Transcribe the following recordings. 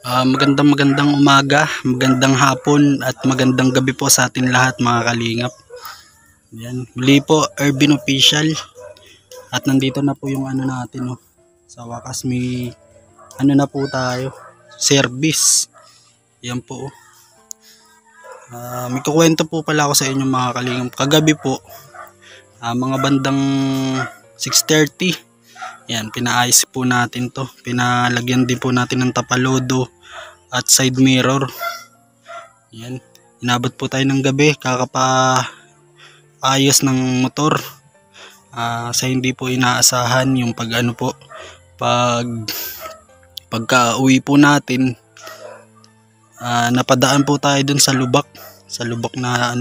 Magandang umaga, magandang hapon at magandang gabi po sa atin lahat mga kalingap. Yan, muli po Ervin Official at nandito na po yung ano natin, no. Sa wakas may ano na po tayo, service. Yan po. May kukwento po pala ako sa inyo mga kalingap. Kagabi po, mga bandang 6:30. Yan, pinaayos po natin to. Pinalagyan din po natin ng tapalodo at side mirror. Yan, inabot po tayo ng gabi kakapaayos ng motor. Sa hindi po inaasahan yung pagka-uwi po natin, napadaan po tayo dun sa lubak na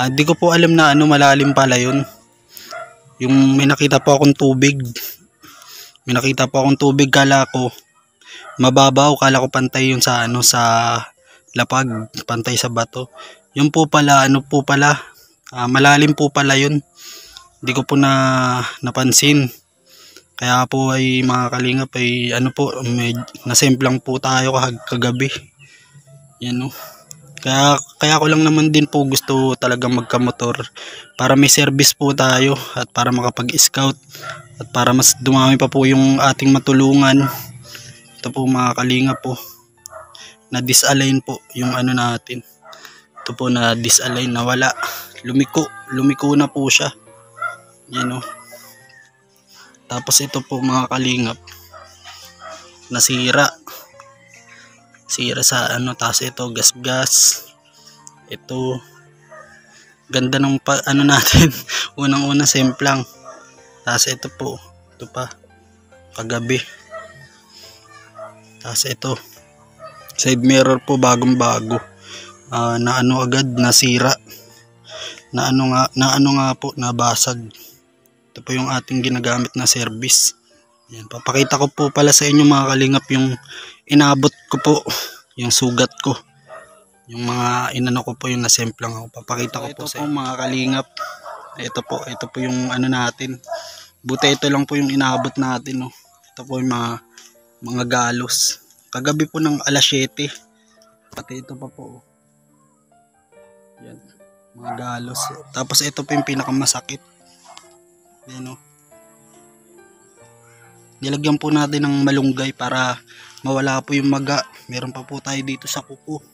hindi ko po alam na malalim pala yun. Yung may nakita po akong tubig, kala ko mababaw, kala ko pantay yun sa sa lapag, pantay sa bato. Yun po pala malalim po pala yun. Hindi ko po napansin. Kaya po ay mga kalingap ay nasemplang po tayo kagabi. Yan, no. Kaya ko lang naman din po gusto talagang magkamotor para may service po tayo at para makapag-scout at para mas dumami pa po yung ating matulungan. Ito po mga kalingap po, na disalign po yung natin. Ito po na disalign, na wala, lumiko na po siya. Yan, no. Tapos ito po mga kalingap, nasira sa taas ito, gas. Ito ganda ng natin unang-una semplang. Tapos ito pa kagabi. Tapos ito side mirror po, bagong-bago, agad nasira, nabasag. Ito po yung ating ginagamit na service. Yan, papakita ko po pala sa inyo mga kalingap yung inabot ko po, yung sugat ko, yung mga ko po, yung nasemplang ako. Papakita ko po sa inyo mga kalingap. Ito po yung natin. Buti ito lang po yung inabot natin, no. Ito po yung mga galos. Kagabi po ng alas 7. Pati ito pa po. Yan, mga galos. Tapos ito po yung pinakamasakit. Yan, no. Nilagyan po natin ng malunggay para mawala po yung maga. Meron pa po tayo dito sa kuko,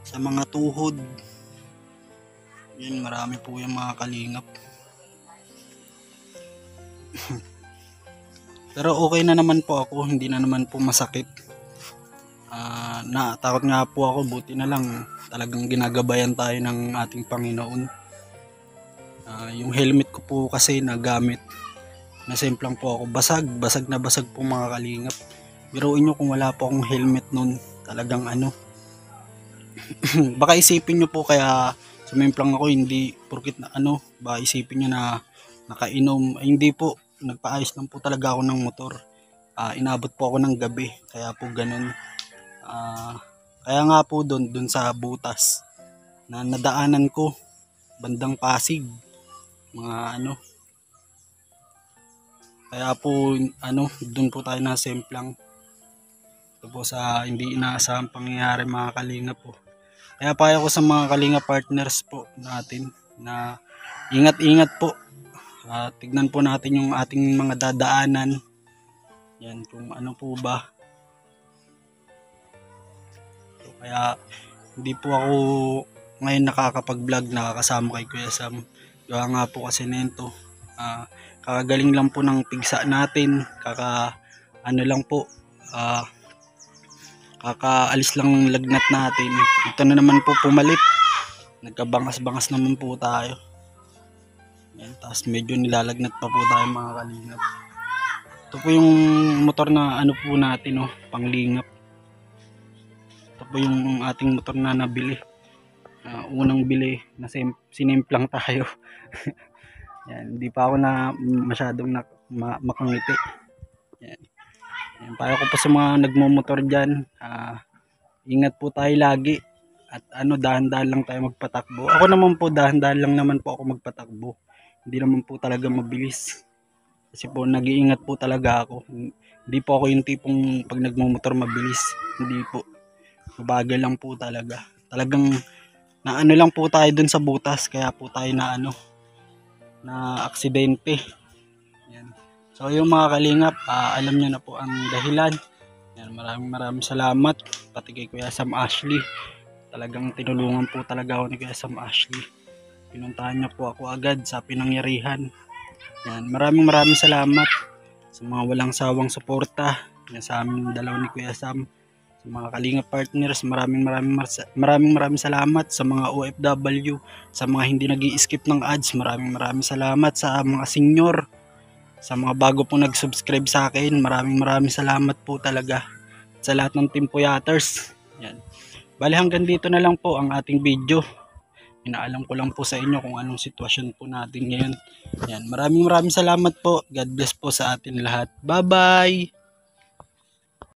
sa mga tuhod. Yan, marami po yung mga kalingap. Pero okay na naman po ako, hindi na naman po masakit. Natakot nga po ako, buti na lang talagang ginagabayan tayo ng ating Panginoon. Yung helmet ko po kasi nagamit, nasemplang po ako, basag po mga kalingap. Biruin nyo kung wala po akong helmet nun, talagang baka isipin nyo po kaya sumemplang ako, hindi porkit baka isipin nyo na nakainom. Hindi po, nagpaayos lang po talaga ako ng motor. Inabot po ako ng gabi, kaya po ganun. Kaya nga po dun sa butas na nadaanan ko, bandang Pasig, mga kaya po dun po tayo nasemplang. Ito po sa hindi inaasahang pangyayari mga kalingap po. Kaya payo ko sa mga kalingap partners po natin na ingat-ingat po. Tignan po natin yung ating mga dadaanan. Yan, kung po ba. So, kaya hindi po ako ngayon nakakapag-vlog, nakakasama kay Kuya Sam. Gawa nga po kasi nito, kakagaling lang po ng pigsa natin, lang po, kakaalis lang ng lagnat natin. Ito na naman po pumalit, nagkabangas-bangas naman po tayo. Yan, tapos medyo nilalagnat pa po tayo mga kalingap. Ito po yung motor na po natin, panglingap. Ito po yung ating motor na nabili, unang bili, na sinemplang tayo. Yan, hindi pa ako masyadong makangiti. Yan. Yan, payo ko po sa mga nagmomotor dyan, ingat po tayo lagi at dahan-dahan lang tayo magpatakbo. Ako naman po, dahan-dahan lang naman po ako magpatakbo. Hindi naman po talaga mabilis. Kasi po nag-iingat po talaga ako. Hindi po ako yung tipong pag nagmumotor mabilis. Hindi po. Mabagal lang po talaga. Talagang na ano lang po tayo dun sa butas, kaya po tayo na ano, na aksidente. Yan. So yung mga kalingap, alam niyo na po ang dahilan. Yan, maraming salamat pati kay Kuya Sam Ashley. Talagang tinulungan po talaga ako ni Kuya Sam Ashley. Pinuntahan niya po ako agad sa pinangyarihan. Yan, maraming salamat sa mga walang sawang suporta. Yan, sa amin dalawa ni Kuya Sam. Sa mga kalingap partners, maraming salamat sa mga OFW, sa mga hindi nag-i-skip ng ads. Maraming salamat sa mga senior, sa mga bago po nag-subscribe sa akin. Maraming salamat po talaga sa lahat ng Team Puyaters. Yan. Bali hanggang dito na lang po ang ating video. Inaalam ko lang po sa inyo kung anong sitwasyon po natin ngayon. Yan. Maraming salamat po. God bless po sa atin lahat. Bye-bye!